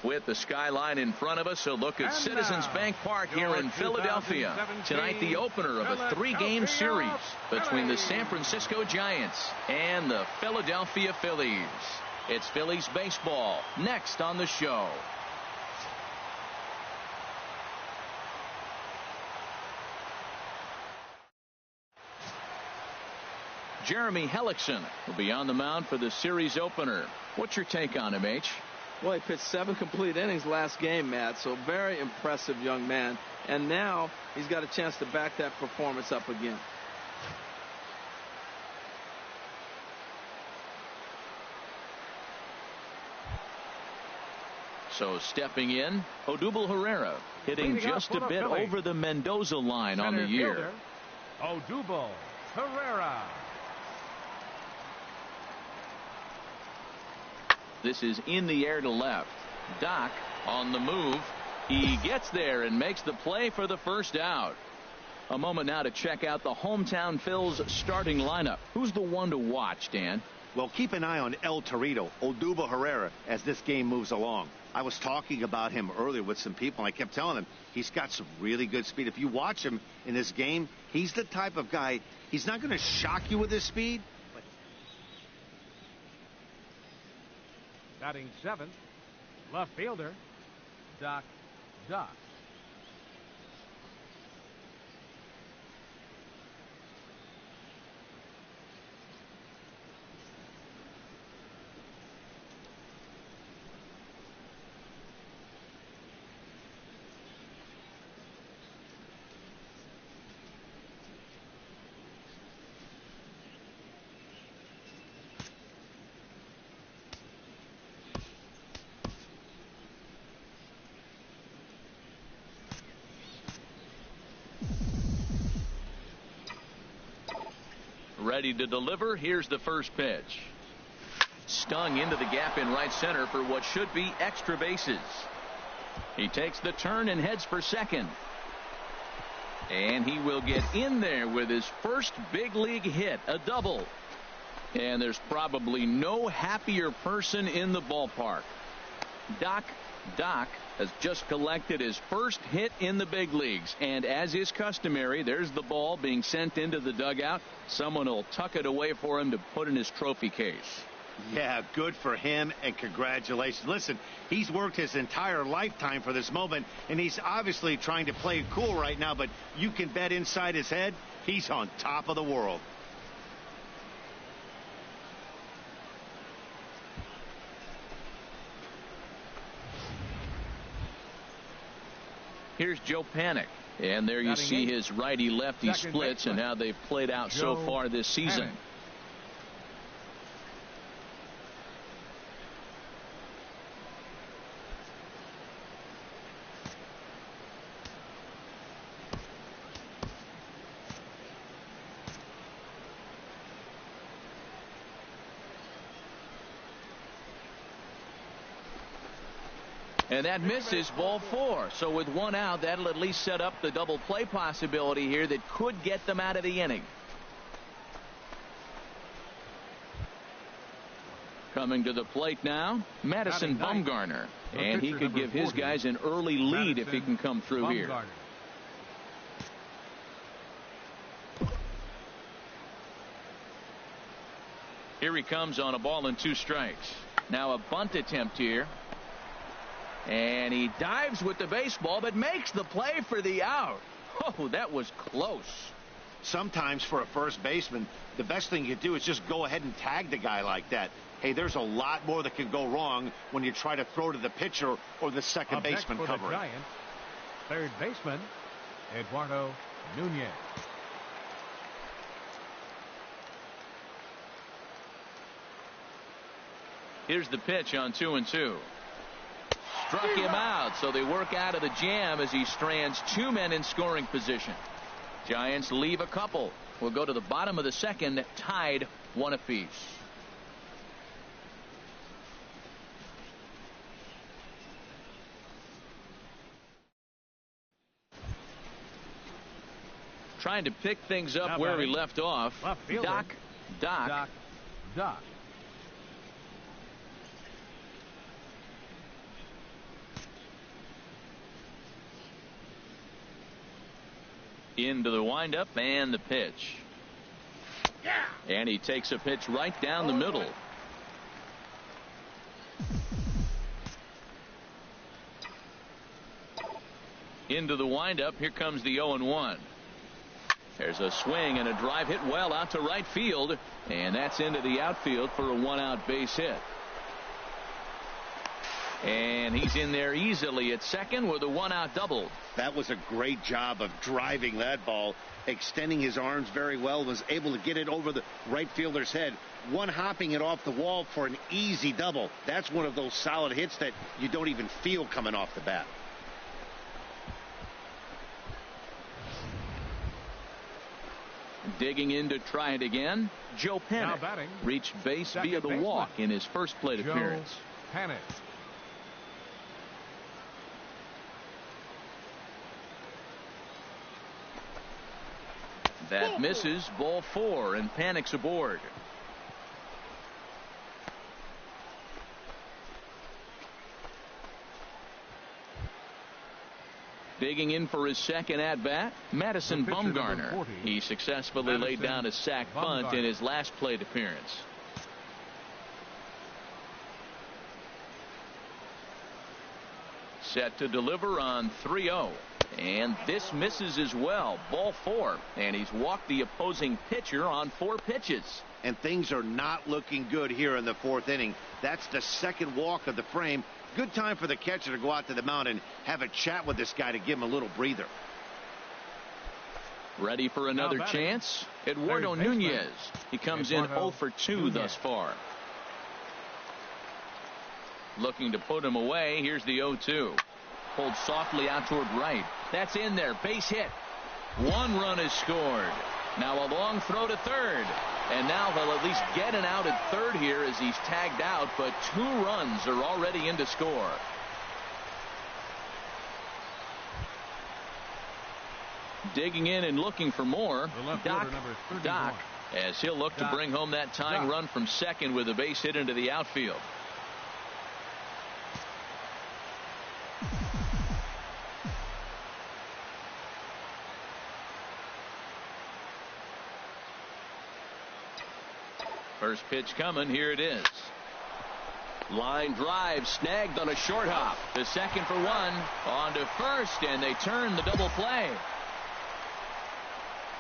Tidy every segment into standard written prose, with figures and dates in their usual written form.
With the skyline in front of us, a look at Citizens Bank Park here in Philadelphia. Tonight, the opener of a 3-game series between the San Francisco Giants and the Philadelphia Phillies. It's Phillies baseball next on the show. Jeremy Hellickson will be on the mound for the series opener. What's your take on him, H? Well, he pitched 7 complete innings last game, Matt, so very impressive young man. And now he's got a chance to back that performance up again. So stepping in, Odubel Herrera hitting just a bit over the Mendoza line on the year. Odubel Herrera. This is in the air to left. Doc on the move. He gets there and makes the play for the first out. A moment now to check out the hometown Phil's starting lineup. Who's the one to watch, Dan? Well, keep an eye on El Torito, Odubel Herrera, as this game moves along. I was talking about him earlier with some people, and I kept telling them he's got some really good speed. If you watch him in this game, he's the type of guy, he's not going to shock you with his speed. Batting 7th, left fielder, Doc. Ready to deliver. Here's the first pitch. Stung into the gap in right center for what should be extra bases. He takes the turn and heads for second. And he will get in there with his first big league hit, a double. And there's probably no happier person in the ballpark. Doc has just collected his first hit in the big leagues, and as is customary, there's the ball being sent into the dugout. Someone will tuck it away for him to put in his trophy case. Yeah, good for him, and congratulations. Listen, he's worked his entire lifetime for this moment, and he's obviously trying to play it cool right now, but you can bet inside his head he's on top of the world. Here's Joe Panik. And there you see his righty-lefty splits and how they've played out so far this season. And that misses, ball 4. So with 1 out, that'll at least set up the double play possibility here that could get them out of the inning. Coming to the plate now, Madison Bumgarner. And he could give his guys an early lead if he can come through here. Here he comes on a ball and 2 strikes. Now a bunt attempt here. And he dives with the baseball, but makes the play for the out. Oh, that was close. Sometimes for a first baseman, the best thing you do is just go ahead and tag the guy like that. Hey, there's a lot more that can go wrong when you try to throw to the pitcher or the second baseman covering. Third baseman, Eduardo Nunez. Here's the pitch on 2-2. Struck him out, so they work out of the jam as he strands 2 men in scoring position. Giants leave a couple. We'll go to the bottom of the second, tied 1 apiece. Trying to pick things up where we left off. Doc. Into the windup and the pitch. And he takes a pitch right down the middle. Into the windup. Here comes the 0-1. There's a swing and a drive hit well out to right field, and that's into the outfield for a 1-out base hit. And he's in there easily at second with a 1-out double. That was a great job of driving that ball, extending his arms very well, was able to get it over the right fielder's head, one-hopping it off the wall for an easy double. That's one of those solid hits that you don't even feel coming off the bat. Digging in to try it again, Joe Panik reached base via the walk in his first plate appearance. Panik. That misses. Ball 4, and Panik's aboard. Digging in for his second at-bat, Madison Bumgarner. He successfully laid down a sac bunt in his last plate appearance. Set to deliver on 3-0. And this misses as well. Ball 4. And he's walked the opposing pitcher on 4 pitches. And things are not looking good here in the 4th inning. That's the second walk of the frame. Good time for the catcher to go out to the mound and have a chat with this guy to give him a little breather. Ready for another chance? Eduardo Nunez. He comes in 0 for 2 thus far. Looking to put him away. Here's the 0-2. Pulled softly out toward right. That's in there. Base hit. 1 run is scored. Now a long throw to third. And now they'll at least get an out at third here as he's tagged out, but 2 runs are already in to score. Digging in and looking for more, Doc, as he'll look to bring home that tying run from second with a base hit into the outfield. First pitch coming. Here it is. Line drive snagged on a short hop. To second for 1. On to first, and they turn the double play.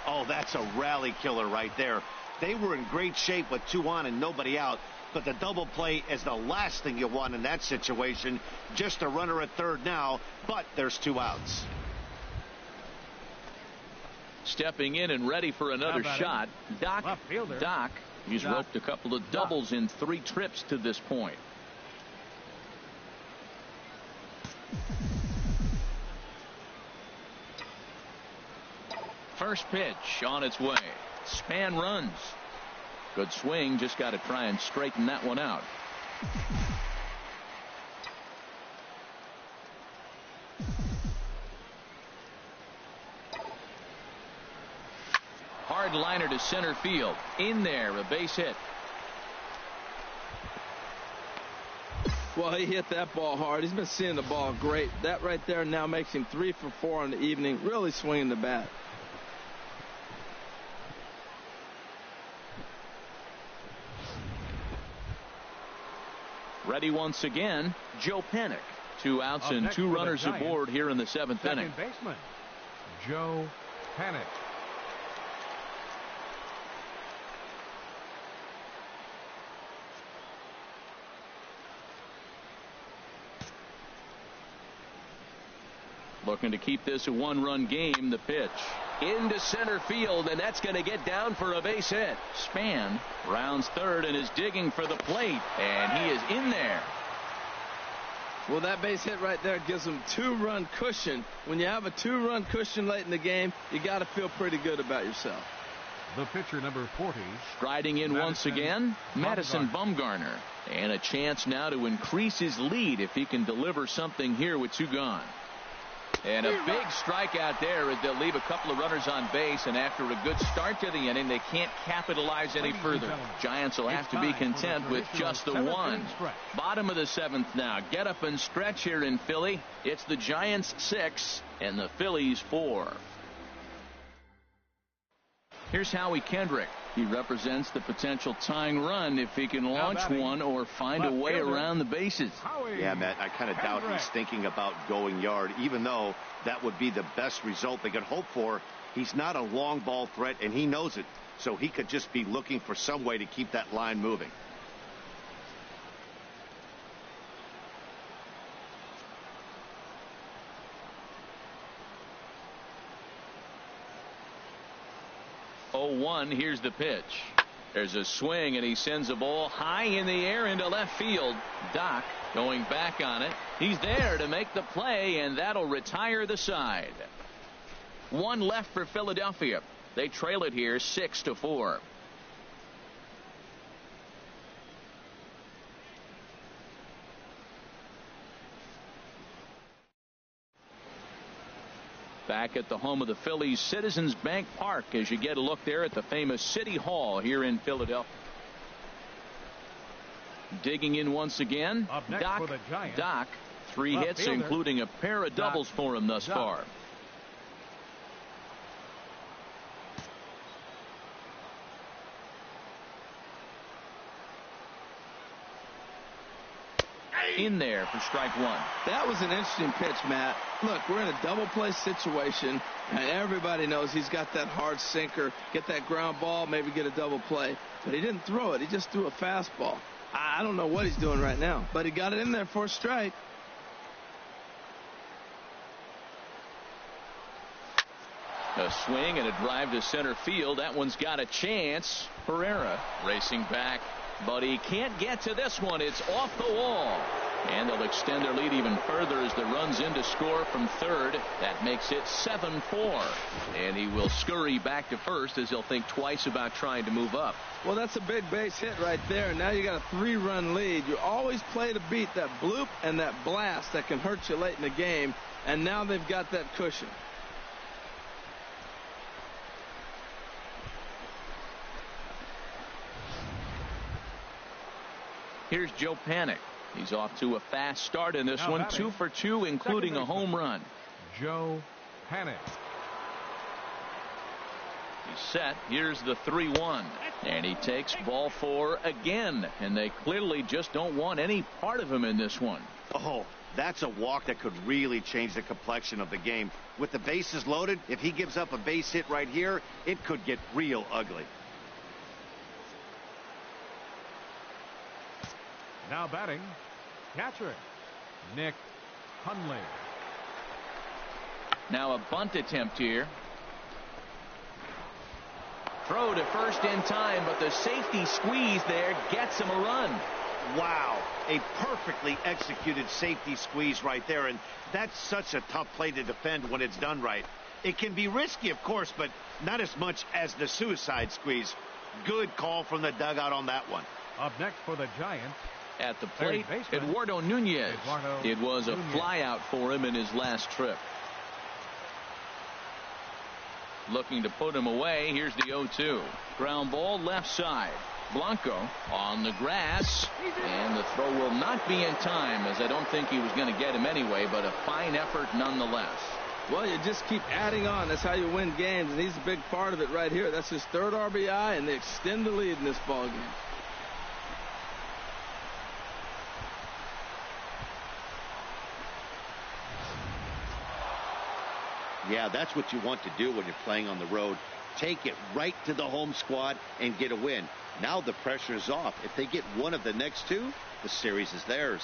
Oh, that's a rally killer right there. They were in great shape with 2 on and nobody out. But the double play is the last thing you want in that situation. Just a runner at third now, but there's 2 outs. Stepping in and ready for another shot, Doc. He's roped a couple of doubles in 3 trips to this point. First pitch on its way. Span runs. Good swing. Just got to try and straighten that one out. Hard liner to center field. In there, a base hit. Well, he hit that ball hard. He's been seeing the ball great. That right there now makes him 3 for 4 on the evening. Really swinging the bat. Ready once again, Joe Panik. 2 outs and 2 runners aboard here in the 7th inning. Second baseman, Joe Panik. Looking to keep this a 1-run game. The pitch into center field, and that's going to get down for a base hit. Span rounds third and is digging for the plate, and he is in there. Well, that base hit right there gives him 2-run cushion. When you have a 2-run cushion late in the game, you got to feel pretty good about yourself. The pitcher, number 40. Striding in once again, Madison Bumgarner. And a chance now to increase his lead if he can deliver something here with 2 gone. And a big strikeout there as they'll leave a couple of runners on base, and after a good start to the inning, they can't capitalize any further. Giants will have to be content with just the 1. Bottom of the 7th now. Get up and stretch here in Philly. It's the Giants 6 and the Phillies 4. Here's Howie Kendrick. He represents the potential tying run if he can launch one or find a way around the bases. Yeah, Matt, I kind of doubt he's thinking about going yard, even though that would be the best result they could hope for. He's not a long ball threat, and he knows it, so he could just be looking for some way to keep that line moving. Oh, 1, here's the pitch. There's a swing, and he sends a ball high in the air into left field. Doc going back on it. He's there to make the play, and that'll retire the side. 1 left for Philadelphia. They trail it here 6-4. Back at the home of the Phillies, Citizens Bank Park, as you get a look there at the famous City Hall here in Philadelphia. Digging in once again, Doc, 3 hits, including a pair of doubles for him thus far. In there for strike 1. That was an interesting pitch, Matt. Look, we're in a double play situation, and everybody knows he's got that hard sinker. Get that ground ball, maybe get a double play. But he didn't throw it. He just threw a fastball. I don't know what he's doing right now, but he got it in there for a strike. A swing and a drive to center field. That one's got a chance. Carriera racing back, but he can't get to this one. It's off the wall. And they'll extend their lead even further as the run's in to score from third. That makes it 7-4. And he will scurry back to first as he'll think twice about trying to move up. Well, that's a big base hit right there. Now you got a 3-run lead. You always play to beat that bloop and that blast that can hurt you late in the game. And now they've got that cushion. Here's Joe Panik. He's off to a fast start in this one. 2 for 2, including a home run. Joe Panik. He's set. Here's the 3-1. And he takes ball 4 again. And they clearly just don't want any part of him in this one. Oh, that's a walk that could really change the complexion of the game. With the bases loaded, if he gives up a base hit right here, it could get real ugly. Now batting, catcher Nick Hundley. Now a bunt attempt here. Throw to first in time, but the safety squeeze there gets him a run. Wow, a perfectly executed safety squeeze right there, and that's such a tough play to defend when it's done right. It can be risky, of course, but not as much as the suicide squeeze. Good call from the dugout on that one. Up next for the Giants. At the plate, Eduardo Nunez. It was a flyout for him in his last trip. Looking to put him away. Here's the 0-2. Ground ball left side. Blanco on the grass. And the throw will not be in time, as I don't think he was going to get him anyway, but a fine effort nonetheless. Well, you just keep adding on. That's how you win games, and he's a big part of it right here. That's his 3rd RBI, and they extend the lead in this ball game. Yeah, that's what you want to do when you're playing on the road. Take it right to the home squad and get a win. Now the pressure is off. If they get one of the next 2, the series is theirs.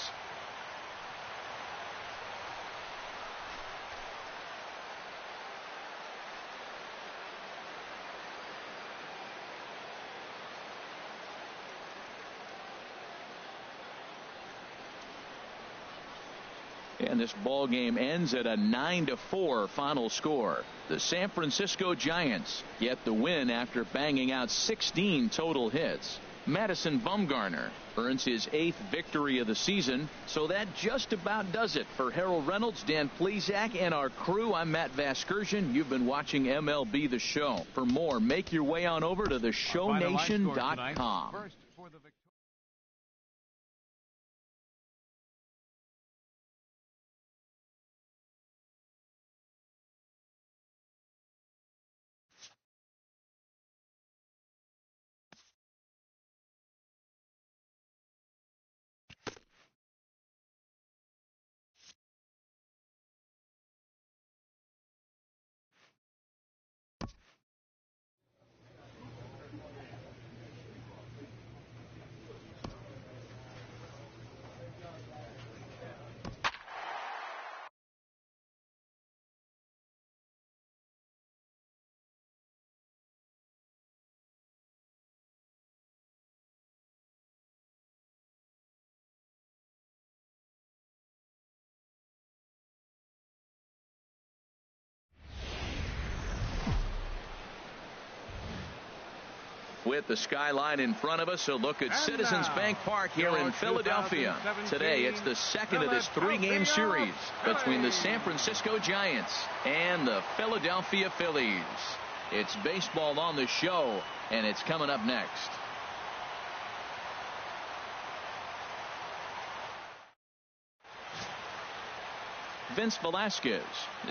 And this ball game ends at a 9-4 final score. The San Francisco Giants get the win after banging out 16 total hits. Madison Bumgarner earns his 8th victory of the season. So that just about does it for Harold Reynolds, Dan Plesac, and our crew. I'm Matt Vasgersian. You've been watching MLB The Show. For more, make your way on over to theshownation.com. With the skyline in front of us, a look at Citizens Bank Park here in Philadelphia. Today, it's the second of this three-game series between the San Francisco Giants and the Philadelphia Phillies. It's baseball on the show, and it's coming up next. Vince Velasquez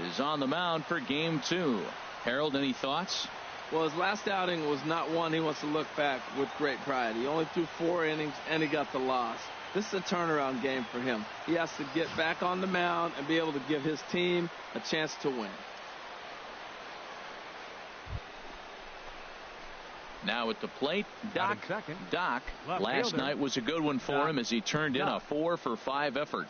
is on the mound for Game 2. Harold, any thoughts? Well, his last outing was not one he wants to look back with great pride. He only threw 4 innings, and he got the loss. This is a turnaround game for him. He has to get back on the mound and be able to give his team a chance to win. Now at the plate, Doc. Last night was a good one for him as he turned in a 4-for-5 effort.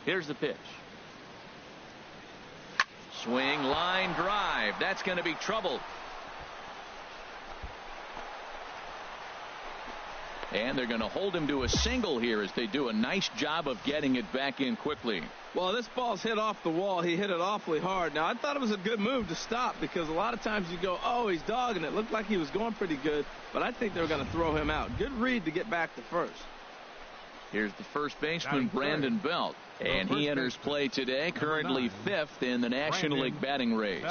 Here's the pitch. Swing, line drive. That's going to be trouble. And they're going to hold him to a single here as they do a nice job of getting it back in quickly. Well, this ball's hit off the wall. He hit it awfully hard. Now, I thought it was a good move to stop because a lot of times you go, oh, he's dogging it. Looked like he was going pretty good, but I think they're going to throw him out. Good read to get back to first. Here's the first baseman, Brandon Belt. And he enters play today, currently 5th in the National League batting race.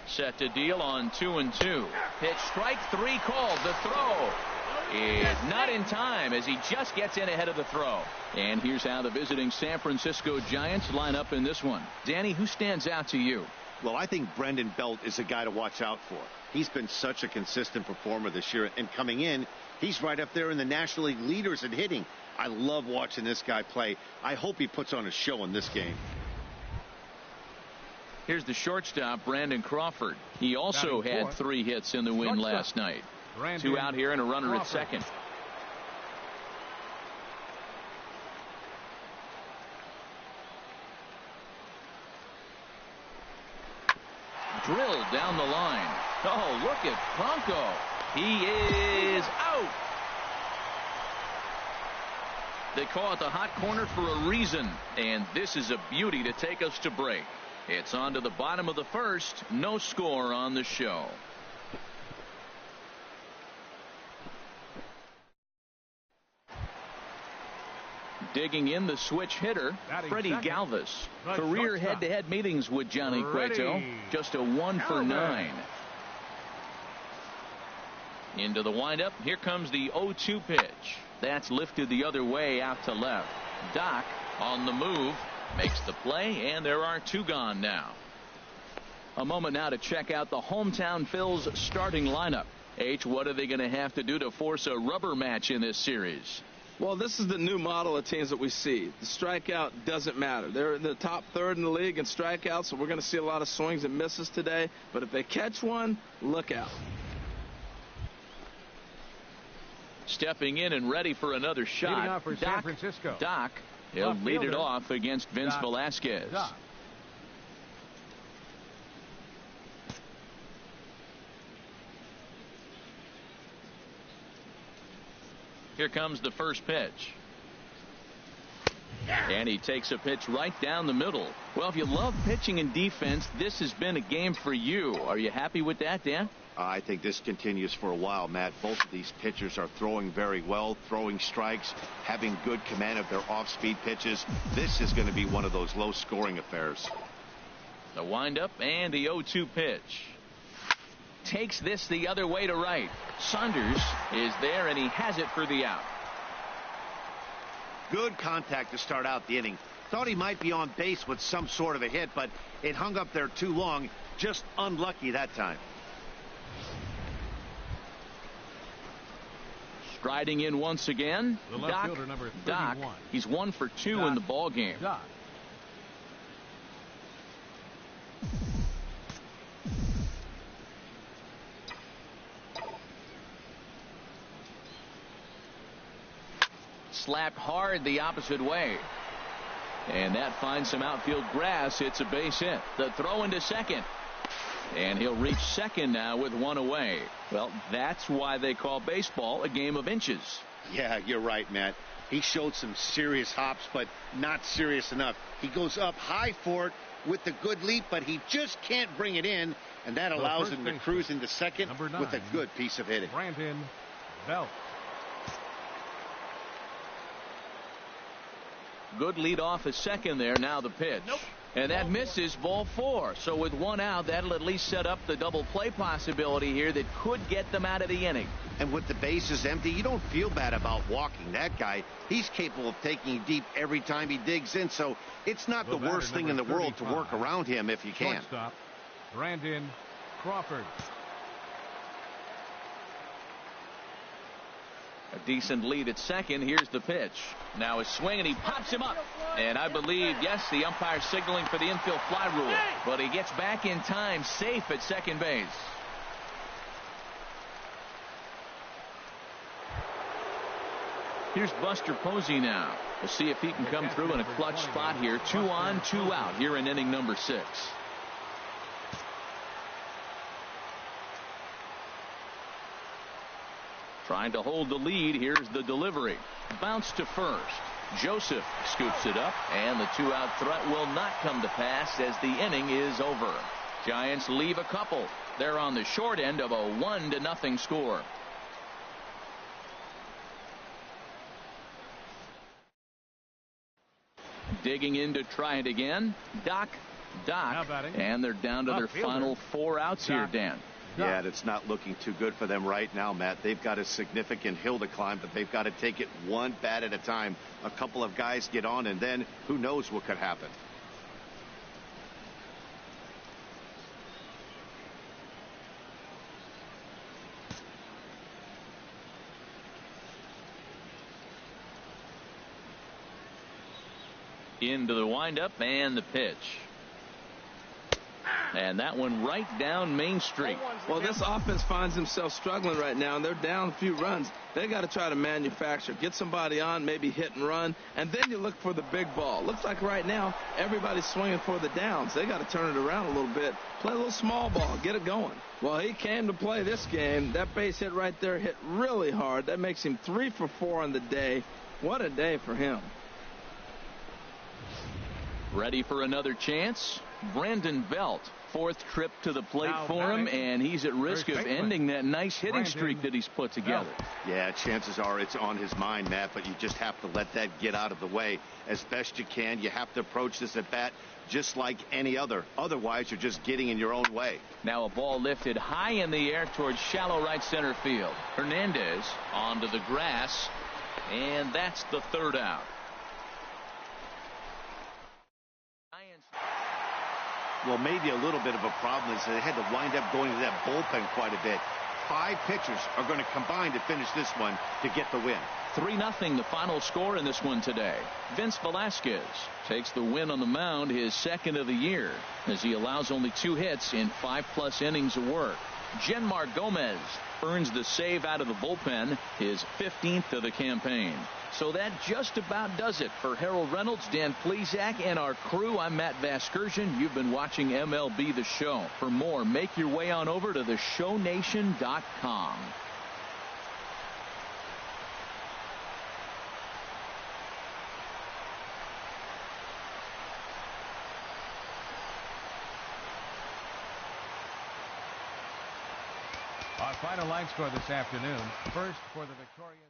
Set to deal on 2-2. Pitch, strike 3 called. The throw is not in time as he just gets in ahead of the throw. And here's how the visiting San Francisco Giants line up in this one. Danny, who stands out to you? Well, I think Brandon Belt is a guy to watch out for. He's been such a consistent performer this year, and coming in, he's right up there in the National League leaders in hitting. I love watching this guy play. I hope he puts on a show in this game. Here's the shortstop, Brandon Crawford. He also had 3 hits in the win last night. 2 out here and a runner at second. Drilled down the line. Oh, look at Bronco. He is out. They call it the hot corner for a reason, and this is a beauty to take us to break. It's on to the bottom of the first. No score on the show. Digging in the switch hitter, Freddie Galvis. Career head-to-head meetings with Johnny Cueto. Just a 1 for 9. Into the windup. Here comes the 0-2 pitch. That's lifted the other way out to left. Doc on the move. Makes the play, and there are 2 gone now. A moment now to check out the hometown Phils starting lineup. H, what are they going to have to do to force a rubber match in this series? Well, this is the new model of teams that we see. The strikeout doesn't matter. They're in the top 3rd in the league in strikeouts, so we're going to see a lot of swings and misses today. But if they catch one, look out. Stepping in and ready for another shot. Leading off for San Francisco. Doc. He'll lead it off against Vince Velasquez. Here comes the first pitch. And he takes a pitch right down the middle. Well, if you love pitching and defense, this has been a game for you. Are you happy with that, Dan? I think this continues for a while, Matt. Both of these pitchers are throwing very well, throwing strikes, having good command of their off-speed pitches. This is going to be one of those low-scoring affairs. The windup and the 0-2 pitch. Takes this the other way to right. Saunders is there, and he has it for the out. Good contact to start out the inning. Thought he might be on base with some sort of a hit, but it hung up there too long. Just unlucky that time. Striding in once again, the left fielder, number 31. Doc. He's 1 for 2 in the ball game. Doc. slapped hard the opposite way. And that finds some outfield grass. It's a base hit. The throw into second. And he'll reach second now with one away. Well, that's why they call baseball a game of inches. Yeah, you're right, Matt. He showed some serious hops, but not serious enough. He goes up high for it with a good leap, but he just can't bring it in, and that allows him to cruise into second with a good piece of hitting. Brandon Belt. Good lead off at second there. Now the pitch. Nope. And that misses, ball 4. So with one out, that'll at least set up the double play possibility here that could get them out of the inning. And with the bases empty, you don't feel bad about walking that guy. He's capable of taking deep every time he digs in, so it's not the worst thing in the world to work around him if you can. Shortstop, Brandon Crawford. A decent lead at second. Here's the pitch. Now a swing, and he pops him up. And I believe, yes, the umpire signaling for the infield fly rule. But he gets back in time, safe at second base. Here's Buster Posey now. We'll see if he can come through in a clutch spot here. 2 on, 2 out here in inning number 6. Trying to hold the lead. Here's the delivery. Bounce to first. Joseph scoops it up, and the 2-out threat will not come to pass as the inning is over. Giants leave a couple. They're on the short end of a 1-0 score. Digging in to try it again. Doc. And they're down to their final 4 outs here, Dan. Yeah, it's not looking too good for them right now, Matt. They've got a significant hill to climb, but they've got to take it one bat at a time. A couple of guys get on, and then who knows what could happen. Into the windup and the pitch. And that one right down Main Street. Well, this offense finds themselves struggling right now, and they're down a few runs. They got to try to manufacture, get somebody on, maybe hit and run, and then you look for the big ball. Looks like right now everybody's swinging for the downs. They got to turn it around a little bit, play a little small ball, get it going. Well, he came to play this game. That base hit right there hit really hard. That makes him 3 for 4 on the day. What a day for him. Ready for another chance? Brandon Belt. 4th trip to the plate for him, and he's at risk of ending that nice hitting streak that he's put together. Yeah, chances are it's on his mind, Matt, but you just have to let that get out of the way as best you can. You have to approach this at bat just like any other. Otherwise, you're just getting in your own way. Now a ball lifted high in the air towards shallow right center field. Hernandez onto the grass, and that's the 3rd out. Well, maybe a little bit of a problem is they had to wind up going to that bullpen quite a bit. 5 pitchers are going to combine to finish this one to get the win. 3-0 the final score in this one today. Vince Velasquez takes the win on the mound, his 2nd of the year, as he allows only 2 hits in 5+ innings of work. Genmar Gomez earns the save out of the bullpen, his 15th of the campaign. So that just about does it for Harold Reynolds, Dan Plesac, and our crew. I'm Matt Vasgersian. You've been watching MLB The Show. For more, make your way on over to theshownation.com. Our final line score this afternoon. First for the victorious.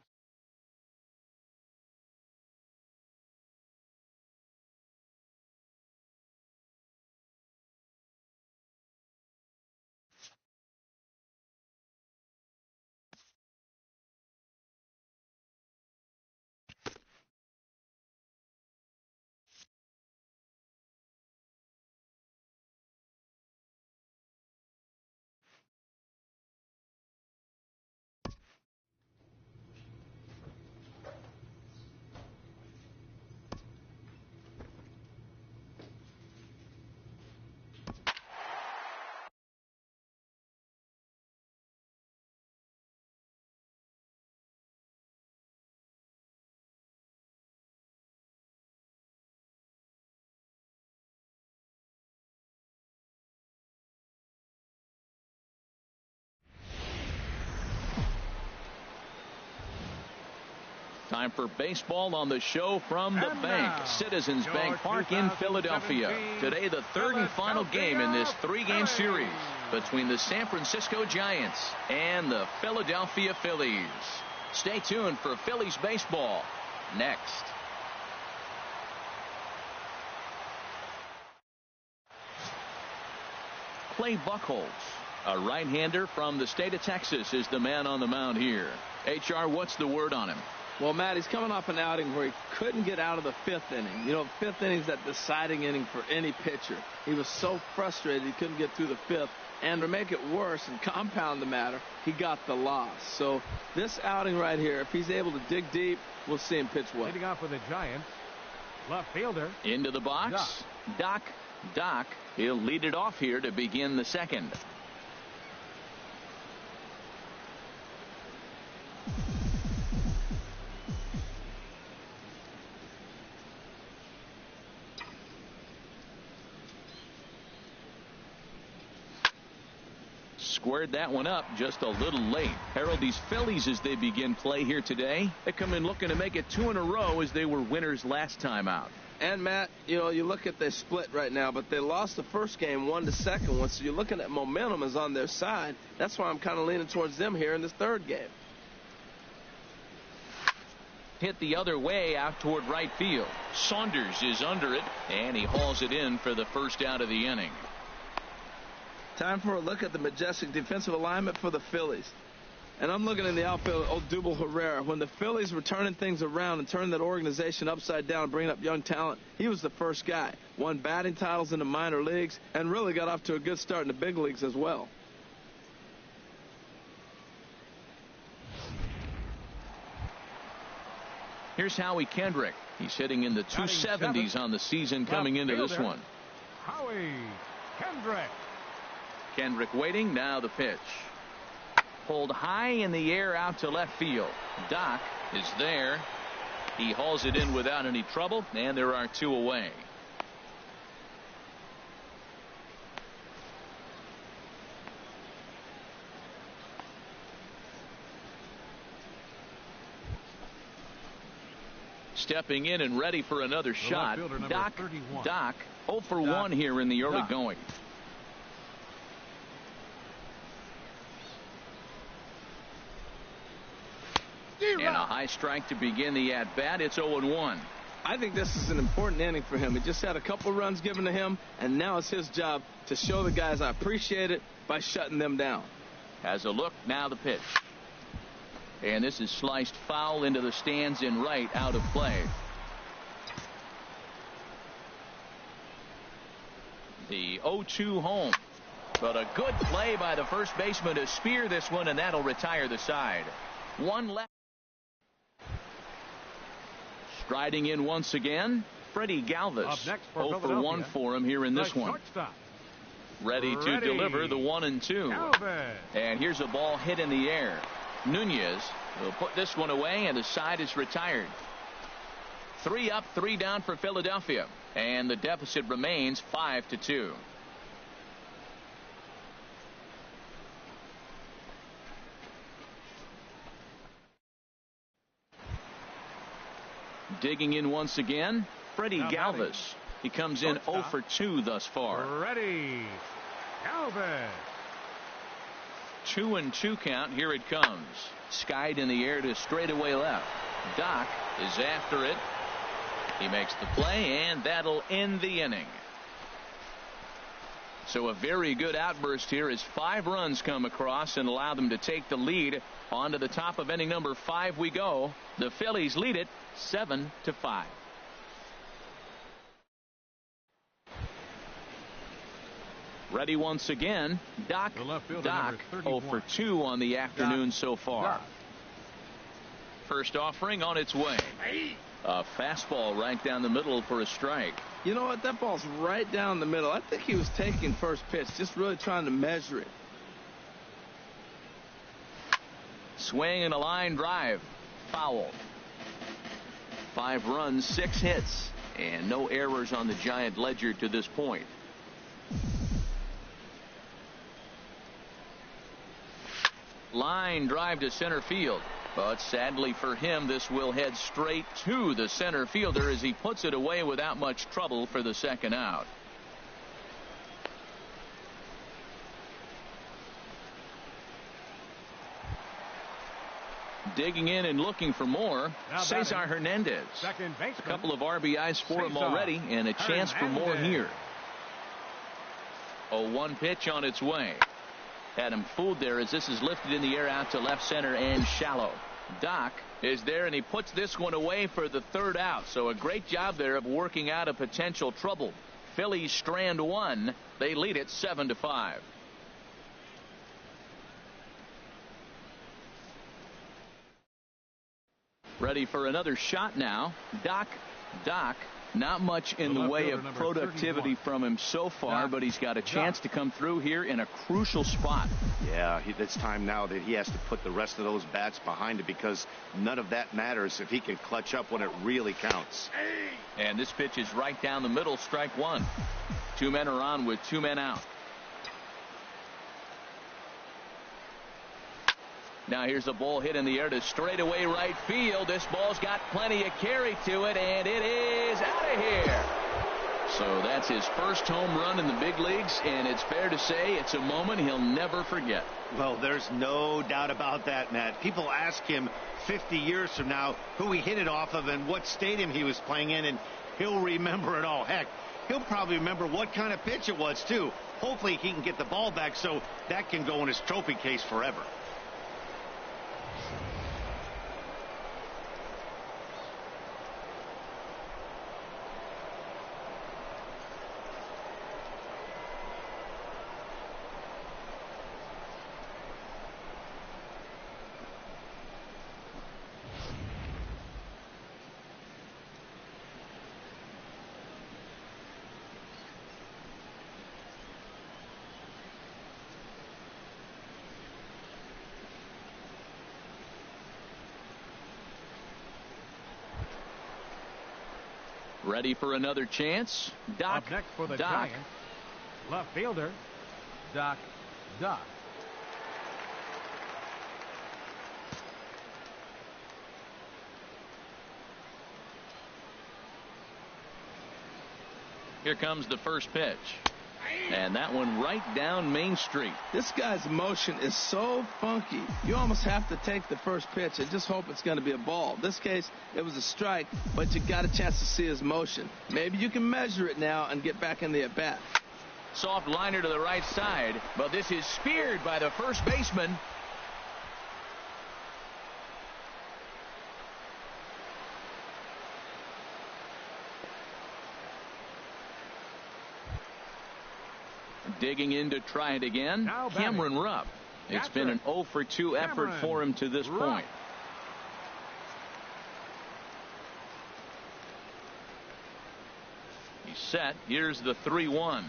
Time for baseball on the show from the And bank. now, Citizens your Bank Park in Philadelphia. 2017 Today, the third and final game in this three-game series between the San Francisco Giants and the Philadelphia Phillies. Stay tuned for Phillies baseball next. Clay Buchholz, a right-hander from the state of Texas, is the man on the mound here. HR, what's the word on him? Well, Matt, he's coming off an outing where he couldn't get out of the fifth inning. You know, fifth inning is that deciding inning for any pitcher. He was so frustrated he couldn't get through the fifth. And to make it worse and compound the matter, he got the loss. So this outing right here, if he's able to dig deep, we'll see him pitch well. Leading off with the Giants, left fielder. Into the box. Doc. He'll lead it off here to begin the second. Squared that one up just a little late. Harold, these Phillies, as they begin play here today, they come in looking to make it 2 in a row as they were winners last time out. And, Matt, you know, you look at their split right now, but they lost the first game 1-2. So you're looking at momentum is on their side. That's why I'm kind of leaning towards them here in this third game. Hit the other way out toward right field. Saunders is under it, and he hauls it in for the first out of the inning. Time for a look at the majestic defensive alignment for the Phillies. And I'm looking in the outfield at Odubel Herrera. When the Phillies were turning things around and turning that organization upside down and bringing up young talent, he was the first guy. Won batting titles in the minor leagues and really got off to a good start in the big leagues as well. Here's Howie Kendrick. He's hitting in the 270s on the season coming into this one. Howie Kendrick. Kendrick waiting. Now the pitch. Pulled high in the air out to left field. Doc is there. He hauls it in without any trouble, and there are 2 away. Stepping in and ready for another shot. Doc 0 for 1 here in the early going. And a high strike to begin the at-bat. It's 0-1. I think this is an important inning for him. He just had a couple runs given to him, and now it's his job to show the guys I appreciate it by shutting them down. Has a look. Now the pitch. And this is sliced foul into the stands in right, out of play. The 0-2 home. But a good play by the first baseman to spear this one, and that'll retire the side. One left. Striding in once again, Freddie Galvis. 0 for 1 for him here in this one. Ready to deliver the 1-2. And here's a ball hit in the air. Nunez will put this one away, and the side is retired. 3 up, 3 down for Philadelphia, and the deficit remains 5-2. Digging in once again, Freddie Galvis. He comes in 0 for 2 thus far. Ready, Galvis. 2-2 count. Here it comes. Skied in the air to straightaway left. Doc is after it. He makes the play, and that'll end the inning. So a very good outburst here as 5 runs come across and allow them to take the lead. On to the top of inning number 5 we go. The Phillies lead it 7-5. Ready once again. Doc 0 for 2 on the afternoon so far. First offering on its way. A fastball right down the middle for a strike. You know what? That ball's right down the middle. I think he was taking first pitch, just really trying to measure it. Swing and a line drive. Foul. 5 runs, 6 hits, and no errors on the Giant ledger to this point. Line drive to center field. But sadly for him, this will head straight to the center fielder as he puts it away without much trouble for the second out. Digging in and looking for more, Cesar Hernandez. A couple of RBIs for him already and a chance for more here. 0-1 pitch on its way. Had him fooled there as this is lifted in the air out to left center and shallow. Doc is there and he puts this one away for the third out. So a great job there of working out a potential trouble. Phillies strand one. They lead it 7-5. Ready for another shot now. Doc. Not much in the way of productivity from him so far, but he's got a chance to come through here in a crucial spot. Yeah, it's time now that he has to put the rest of those bats behind it, because none of that matters if he can clutch up when it really counts. And this pitch is right down the middle, strike one. 2 men are on with 2 men out. Now here's a ball hit in the air to straightaway right field. This ball's got plenty of carry to it, and it is out of here. So that's his first home run in the big leagues, and it's fair to say it's a moment he'll never forget. Well, there's no doubt about that, Matt. People ask him 50 years from now who he hit it off of and what stadium he was playing in, and he'll remember it all. Heck, he'll probably remember what kind of pitch it was, too. Hopefully he can get the ball back so that can go in his trophy case forever. Ready for another chance. Doc. Up next for the Giants, left fielder, Doc. Here comes the first pitch. And that one right down Main Street. This guy's motion is so funky. You almost have to take the first pitch and just hope it's going to be a ball. In this case, it was a strike, but you got a chance to see his motion. Maybe you can measure it now and get back in the at-bat. Soft liner to the right side, but this is speared by the first baseman. Digging in to try it again, Cameron Rupp. It's been an 0 for 2 effort for him to this point. He's set. Here's the 3-1.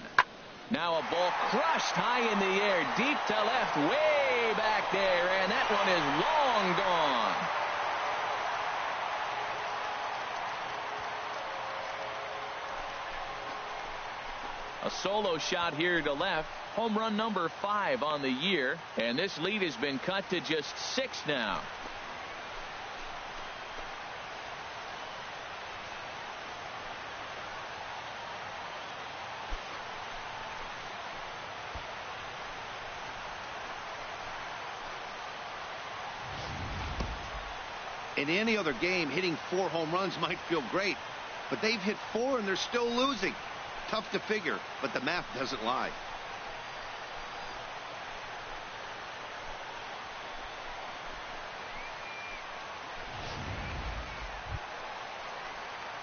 Now a ball crushed high in the air, deep to left, way back there, and that one is long gone. A solo shot here to left. Home run number 5 on the year. And this lead has been cut to just 6 now. In any other game, hitting 4 home runs might feel great, but they've hit 4 and they're still losing. Tough to figure, but the math doesn't lie.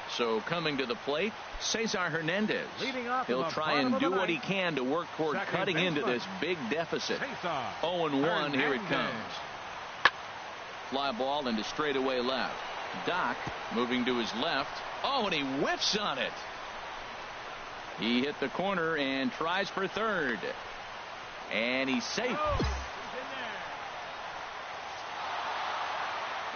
So coming to the plate, Cesar Hernandez. He'll try and do what he can to work toward cutting into this big deficit. 0-1, here it comes. Fly ball into straightaway left. Doc moving to his left. Oh, and he whiffs on it. He hit the corner and tries for third. And he's safe.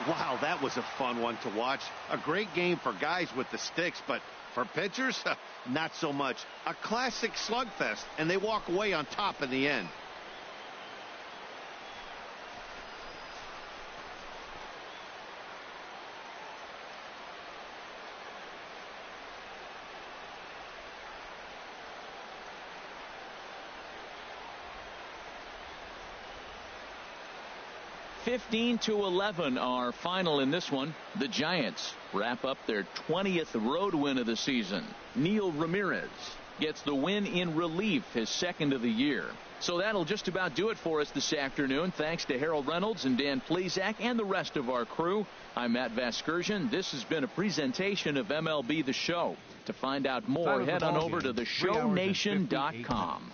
Wow, that was a fun one to watch. A great game for guys with the sticks, but for pitchers, not so much. A classic slugfest, and they walk away on top in the end. 15-11 our final in this one. The Giants wrap up their 20th road win of the season. Neil Ramirez gets the win in relief, his second of the year. So that'll just about do it for us this afternoon. Thanks to Harold Reynolds and Dan Plezak and the rest of our crew. I'm Matt Vasgersian. This has been a presentation of MLB The Show. To find out more, head on over to theshownation.com.